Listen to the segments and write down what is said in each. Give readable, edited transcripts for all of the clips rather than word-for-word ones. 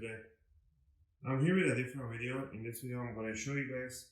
today? I'm here with a different video. In this video I'm going to show you guys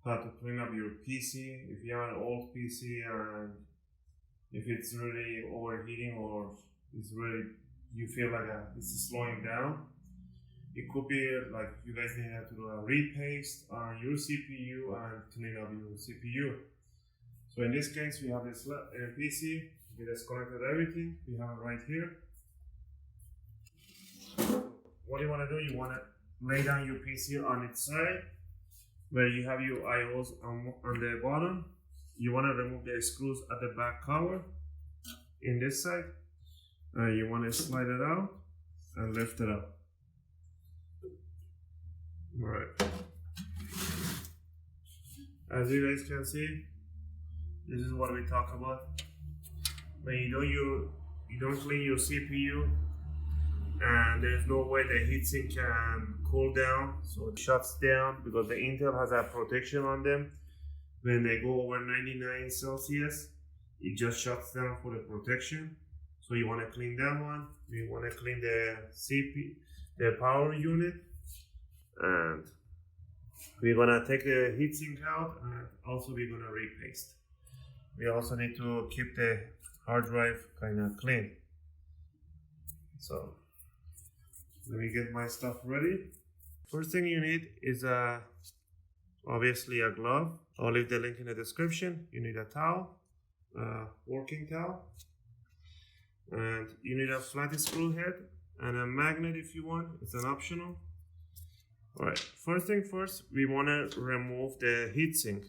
how to clean up your PC. If you have an old PC and if it's really overheating or it's really, you feel like it's slowing down, it could be like you guys need to do a repaste on your CPU and clean up your CPU. So in this case we have this PC, we disconnected everything, we have it right here. What you want to do, you want to lay down your PC on its side where you have your IOs on the bottom. You want to remove the screws at the back cover in this side. You want to slide it out and lift it up. Alright. As you guys can see, this is what we talk about. When you don't clean your CPU, and there's no way the heatsink can cool down, so it shuts down because the Intel has a protection on them. When they go over 99 Celsius, it just shuts down for the protection. So you want to clean that one. You want to clean the CPU, the power unit, and we're gonna take the heatsink out, and also we're gonna repaste. We also need to keep the hard drive kind of clean. So let me get my stuff ready. First thing you need is obviously a glove. I'll leave the link in the description. You need a towel, working towel, and you need a flat screw head and a magnet if you want. It's an optional. Alright, first thing first, we want to remove the heatsink.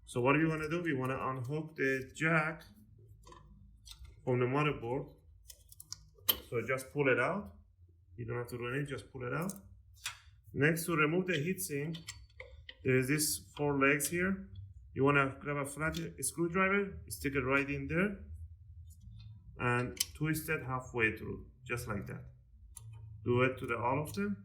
So what we want to do, we want to unhook the jack from the motherboard. So just pull it out. You don't have to do anything, just pull it out. Next, to remove the heatsink, there is this 4 legs here. You want to grab a flat screwdriver, stick it right in there, and twist it halfway through, just like that. Do it to all of them.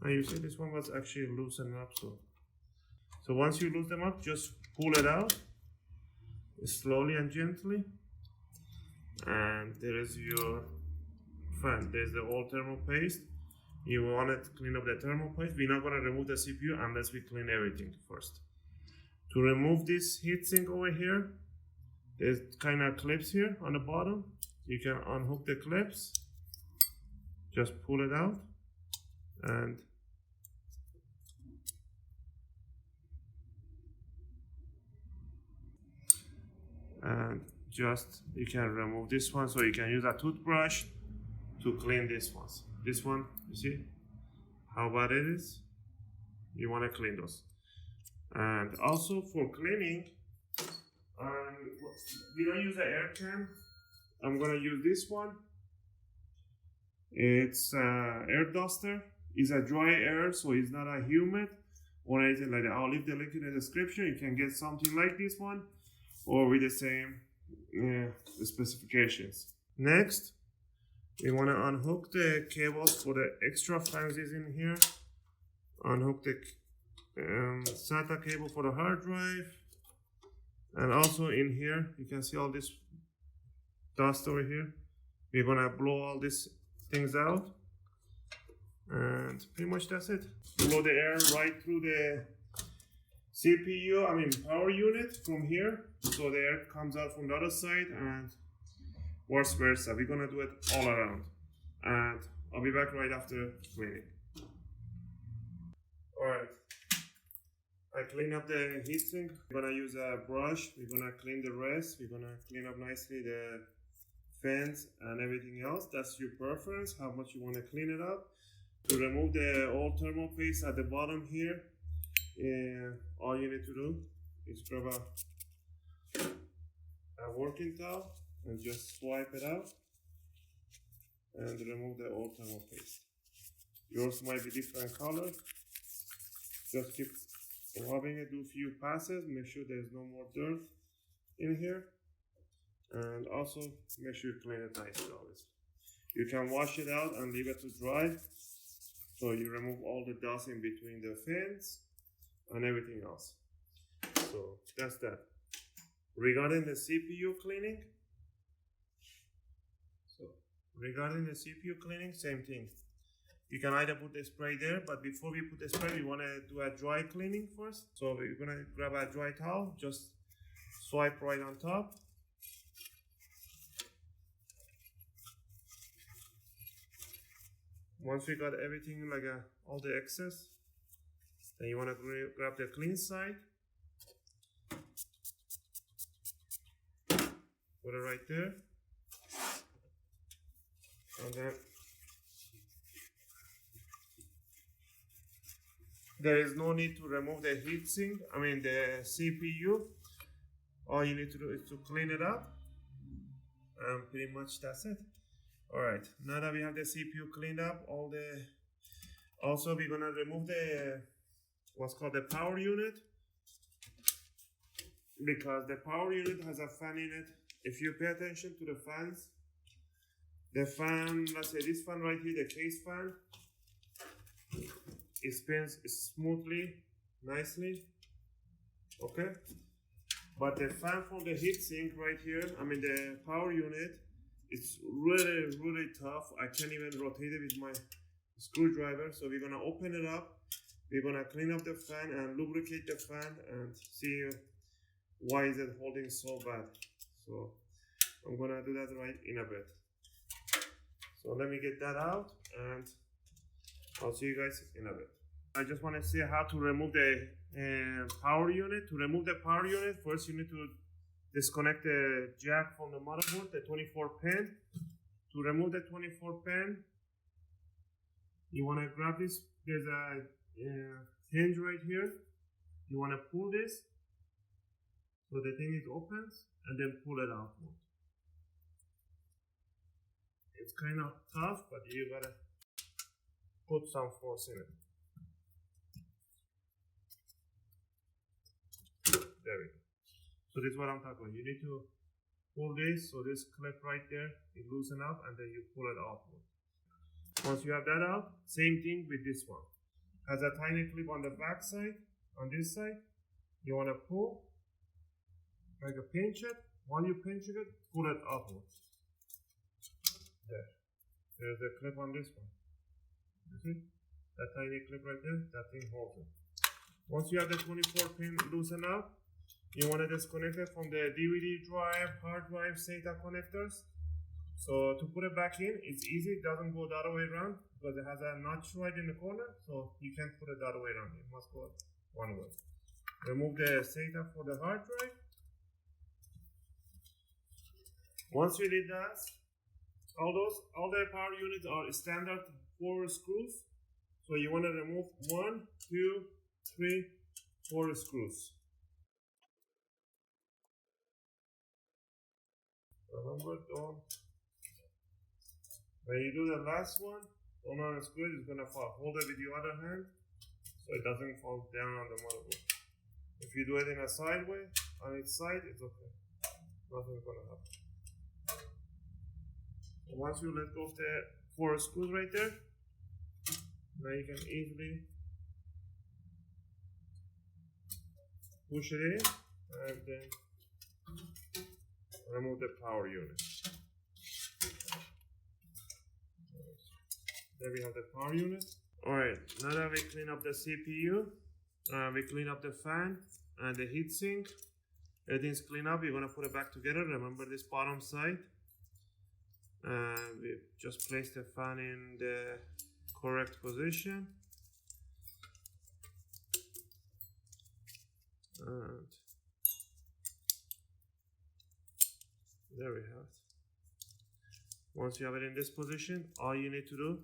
And you see this one was actually loosened up. So once you loosen them up, just pull it out slowly and gently. And there is your fan. There's the old thermal paste. You want to clean up the thermal paste. We're not going to remove the CPU unless we clean everything first. To remove this heatsink over here, there's kind of clips here on the bottom. You can unhook the clips. Just pull it out and just you can remove this one, so you can use a toothbrush to clean this one. This one, you see how bad it is? You want to clean those. And also for cleaning, we don't use an air can. I'm gonna use this one. It's air duster. It's a dry air, so it's not a humid or anything like that. I'll leave the link in the description. You can get something like this one or with the same specifications. Next, we want to unhook the cables for the extra fans is in here. Unhook the SATA cable for the hard drive, and also in here you can see all this dust over here. We're gonna blow all these things out, and pretty much that's it. Blow the air right through the CPU, power unit from here, so the air comes out from the other side, and vice versa. We're gonna do it all around, and I'll be back right after cleaning. Alright, I clean up the heatsink. We're gonna use a brush. We're gonna clean the rest. We're gonna clean up nicely the fans and everything else. That's your preference, how much you want to clean it up. To remove the old thermal paste at the bottom here, all you need to do is grab a working towel and just swipe it out and remove the old thermal paste. Yours might be different color. Just keep rubbing it, do a few passes, make sure there's no more dirt in here, and also make sure you clean it nicely. Always. You can wash it out and leave it to dry, so you remove all the dust in between the fans and everything else. So that's that. Regarding the CPU cleaning, regarding the CPU cleaning, same thing. You can either put the spray there, but before we put the spray, we want to do a dry cleaning first. So we're going to grab a dry towel, just swipe right on top. Once we got everything, like all the excess, then you want to grab the clean side, put it right there, and then there is no need to remove the heatsink, the CPU. All you need to do is to clean it up, and pretty much that's it. Alright, now that we have the CPU cleaned up, also we're gonna remove the what's called the power unit, because the power unit has a fan in it. If you pay attention to the fans, the fan, let's say this fan right here, the case fan, it spins smoothly, nicely, okay? But the fan from the heatsink right here, the power unit, it's really tough. I can't even rotate it with my screwdriver. So we're gonna open it up. We're gonna clean up the fan and lubricate the fan and see why is it holding so bad. So I'm gonna do that right in a bit. So let me get that out and I'll see you guys in a bit. I just want to see how to remove the power unit. To remove the power unit, first you need to disconnect the jack from the motherboard, the 24 pin. To remove the 24 pin, you want to grab this. There's a hinge right here. You want to pull this so the thing is opens and then pull it out. It's kind of tough, but you gotta put some force in it. There we go. So this is what I'm talking about. You need to pull this, so this clip right there, you loosen up and then you pull it outward. Once you have that out, same thing with this one. Has a tiny clip on the back side, on this side. You want to pull, like a pinch it. While you pinch it, pull it outward. There. There's a clip on this one. You see? That tiny clip right there, that thing holds it. Once you have the 24 pin loosened up, you want to disconnect it from the DVD drive, hard drive, SATA connectors. So to put it back in, it's easy. It doesn't go the other way around because it has a notch right in the corner. So you can't put it the other way around. It must go one way. Remove the SATA for the hard drive. Once you did that, all the power units are standard 4 screws. So you want to remove 1, 2, 3, 4 screws. Remember, when you do the last one, don't unscrew it, it's gonna fall. Hold it with your other hand so it doesn't fall down on the motherboard. If you do it in a sideways, on its side, it's okay. Nothing's gonna happen. And once you let go of the 4 screws right there, now you can easily push it in and then remove the power unit. There we have the power unit. Alright, now that we clean up the CPU, we clean up the fan and the heatsink. Everything's cleaned up. We're going to put it back together. Remember this bottom side. We just place the fan in the correct position. And there we have it. Once you have it in this position, all you need to do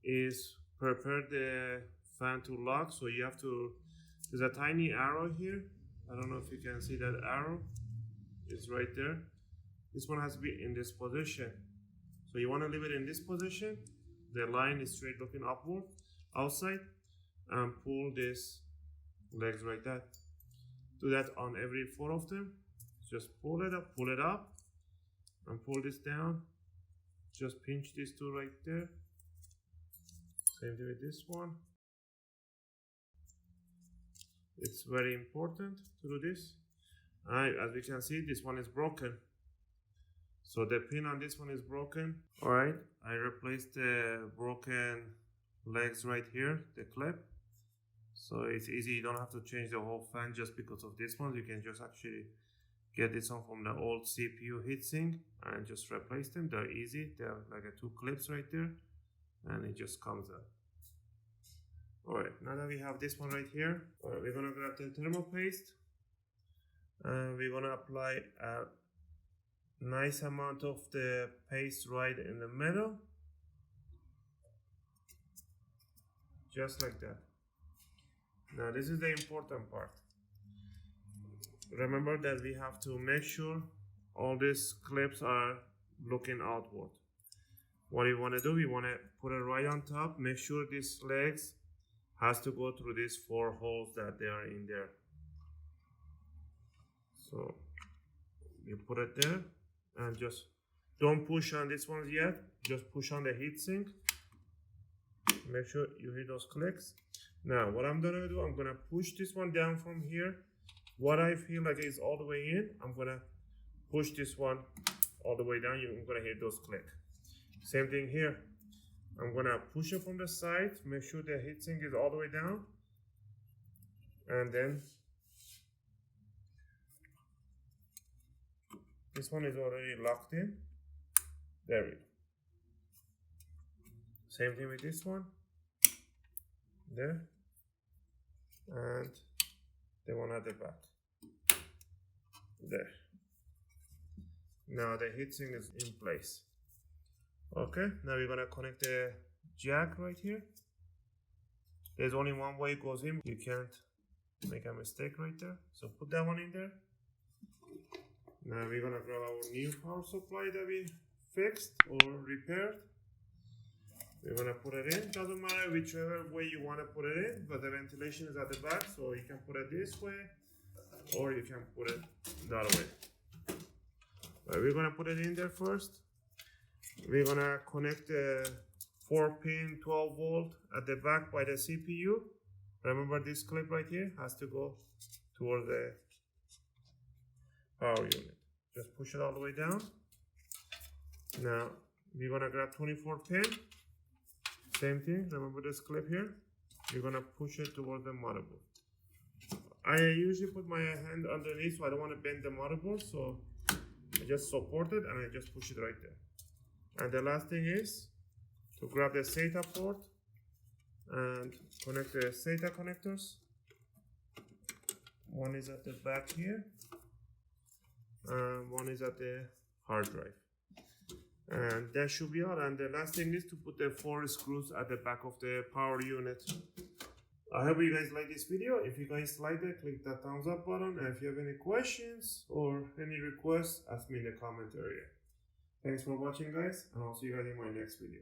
is prepare the fan to lock. So you have to, there's a tiny arrow here. I don't know if you can see that arrow. It's right there. This one has to be in this position. So you want to leave it in this position. The line is straight looking upward, outside, and pull this legs like that. Do that on every 4 of them. Just pull it up, and pull this down. Just pinch these 2 right there. Same thing with this one. It's very important to do this. As we can see, this one is broken. So the pin on this one is broken. Alright, I replaced the broken legs right here, the clip. So it's easy, you don't have to change the whole fan just because of this one. You can just actually get this one from the old CPU heatsink and just replace them. They're easy. They have like two clips right there and it just comes out. Alright, now that we have this one right here, we're gonna grab the thermal paste and we're gonna apply a nice amount of the paste right in the middle, just like that. Now this is the important part. Remember that we have to make sure all these clips are looking outward. What you want to do, we want to put it right on top. Make sure these legs has to go through these 4 holes that they are in there. So you put it there and just don't push on this one yet. Just push on the heatsink. Make sure you hear those clicks. Now what I'm gonna do, I'm gonna push this one down from here. What I feel like is all the way in, I'm gonna push this one all the way down. I'm gonna hear those click. Same thing here. I'm gonna push it from the side, make sure the heatsink is all the way down, and then this one is already locked in. There we go. Same thing with this one. There. And the one at the back. There. Now the heatsink is in place. Okay, now we're gonna connect the jack right here. There's only one way it goes in. You can't make a mistake right there. So put that one in there. Now we're gonna grab our new power supply that we fixed or repaired. We're gonna put it in. Doesn't matter whichever way you wanna put it in, but the ventilation is at the back, so you can put it this way or you can put it the other way. But we're gonna put it in there first. We're gonna connect the 4-pin 12 volt at the back by the CPU. Remember this clip right here has to go towards the power unit. Just push it all the way down. Now we're gonna grab 24 pin. Same thing, remember this clip here? You're gonna push it towards the motherboard. I usually put my hand underneath so I don't want to bend the motherboard, so I just support it and I just push it right there. And the last thing is to grab the SATA port and connect the SATA connectors. One is at the back here and one is at the hard drive. And that should be all. And the last thing is to put the 4 screws at the back of the power unit. I hope you guys like this video. If you guys liked it, click that thumbs up button. And if you have any questions or any requests, ask me in the comment area. Thanks for watching, guys, and I'll see you guys in my next video.